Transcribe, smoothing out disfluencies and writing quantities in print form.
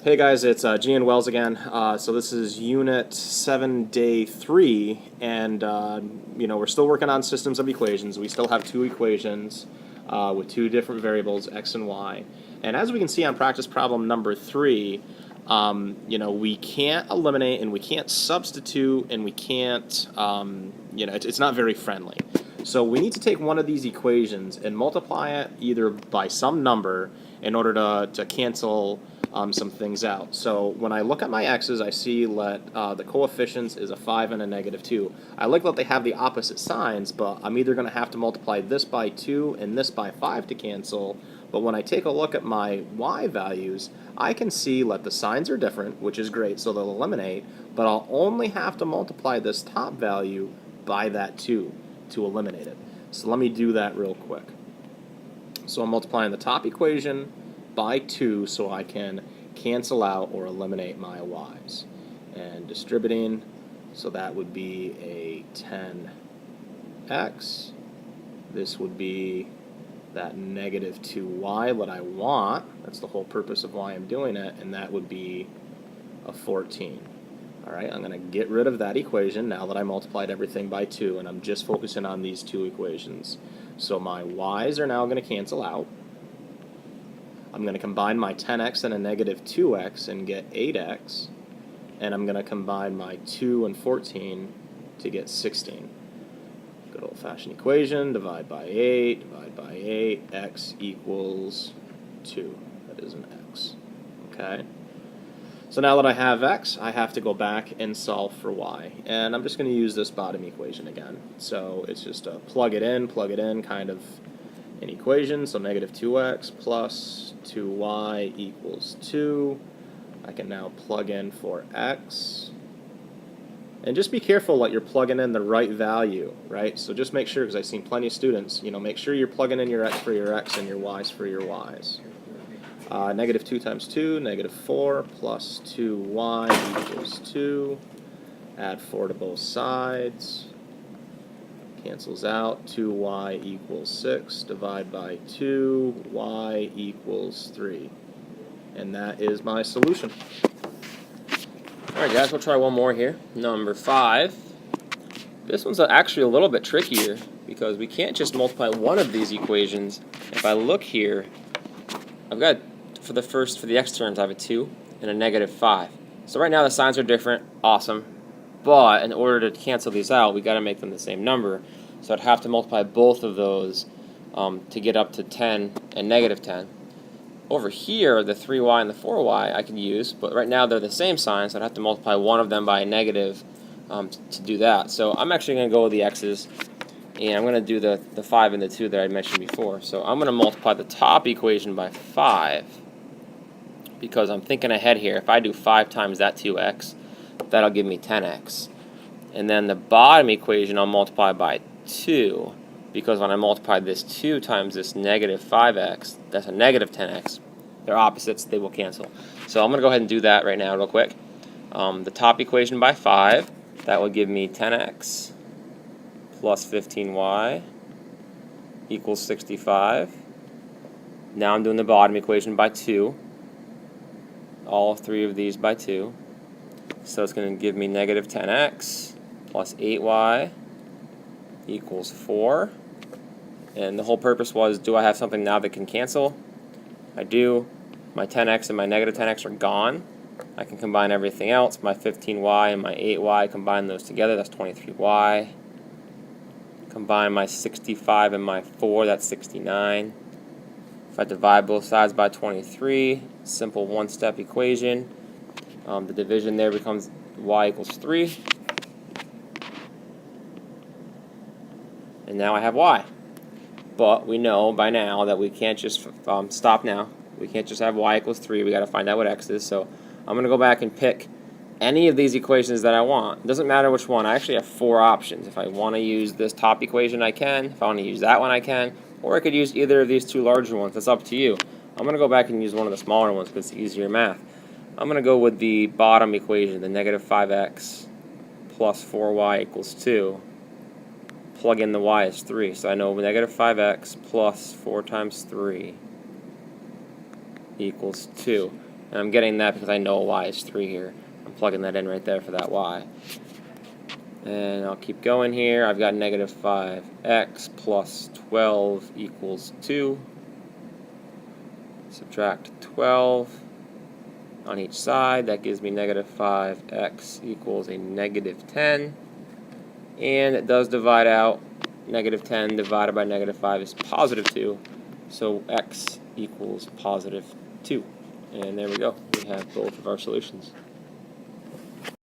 Hey guys, it's Gian Wells again. So this is unit 7, day 3, and we're still working on systems of equations. We still have two equations with two different variables, x and y. And as we can see on practice problem number 3, we can't eliminate and we can't substitute and we can't, it's not very friendly. So we need to take one of these equations and multiply it either by some number in order to cancel some things out. So when I look at my x's, I see that the coefficients is a 5 and a -2. I like that they have the opposite signs, but I'm either going to have to multiply this by 2 and this by 5 to cancel. But when I take a look at my y values, I can see that the signs are different, which is great, so they'll eliminate, but I'll only have to multiply this top value by that 2 to eliminate it. So let me do that real quick. So I'm multiplying the top equation by 2 so I can cancel out or eliminate my y's. And distributing, so that would be a 10x. This would be that -2y that I want. That's the whole purpose of why I'm doing it, and that would be a 14. Alright, I'm going to get rid of that equation now that I multiplied everything by 2, and I'm just focusing on these two equations. So my y's are now going to cancel out. I'm going to combine my 10x and a -2x and get 8x, and I'm going to combine my 2 and 14 to get 16. Good old-fashioned equation, divide by 8, x equals 2. That is an x. Okay? So now that I have x, I have to go back and solve for y. And I'm just going to use this bottom equation again. So it's just a plug it in kind of an equation. So -2x plus 2y equals 2. I can now plug in for x. And just be careful that you're plugging in the right value, right? So just make sure, because I've seen plenty of students, make sure you're plugging in your x for your x and your y's for your y's. -2 times 2, -4, plus 2y equals 2. Add 4 to both sides. Cancels out. 2y equals 6. Divide by 2. Y equals 3. And that is my solution. Alright guys, we'll try one more here. Number 5. This one's actually a little bit trickier because we can't just multiply one of these equations. If I look here, I've got for the x terms I have a 2 and a -5. So right now the signs are different, awesome. But in order to cancel these out, we got to make them the same number. So I'd have to multiply both of those to get up to 10 and -10. Over here, the 3y and the 4y I could use, but right now they're the same sign, so I'd have to multiply one of them by a negative to do that. So I'm actually going to go with the x's, and I'm going to do the 5 and the 2 that I mentioned before. So I'm going to multiply the top equation by 5, because I'm thinking ahead here. If I do 5 times that 2x, that'll give me 10x. And then the bottom equation I'll multiply by 2, because when I multiply this 2 times this -5x, that's a -10x. They're opposites, they will cancel. So I'm going to go ahead and do that right now real quick. The top equation by 5, that will give me 10x plus 15y equals 65. Now I'm doing the bottom equation by 2. All three of these by 2. So it's going to give me -10x plus 8y equals 4. And the whole purpose was, do I have something now that can cancel? I do. My 10x and my -10x are gone. I can combine everything else. My 15y and my 8y, combine those together, that's 23y. Combine my 65 and my 4, that's 69. If I divide both sides by 23, simple one-step equation. The division there becomes y equals 3. And now I have y. But we know by now that we can't just stop now. We can't just have y equals 3. We got to find out what x is. So I'm going to go back and pick any of these equations that I want. It doesn't matter which one. I actually have 4 options. If I want to use this top equation, I can. If I want to use that one, I can. Or I could use either of these 2 larger ones. That's up to you. I'm going to go back and use one of the smaller ones because it's easier math. I'm going to go with the bottom equation, the -5x plus 4y equals 2. Plug in the y is 3. So I know -5x plus 4 times 3 equals 2. And I'm getting that because I know y is 3 here. I'm plugging that in right there for that y. And I'll keep going here. I've got negative 5x plus 12 equals 2. Subtract 12 on each side. That gives me negative 5x equals a negative 10. And it does divide out. Negative 10 divided by negative 5 is positive 2. So x equals positive 2. And there we go. We have both of our solutions.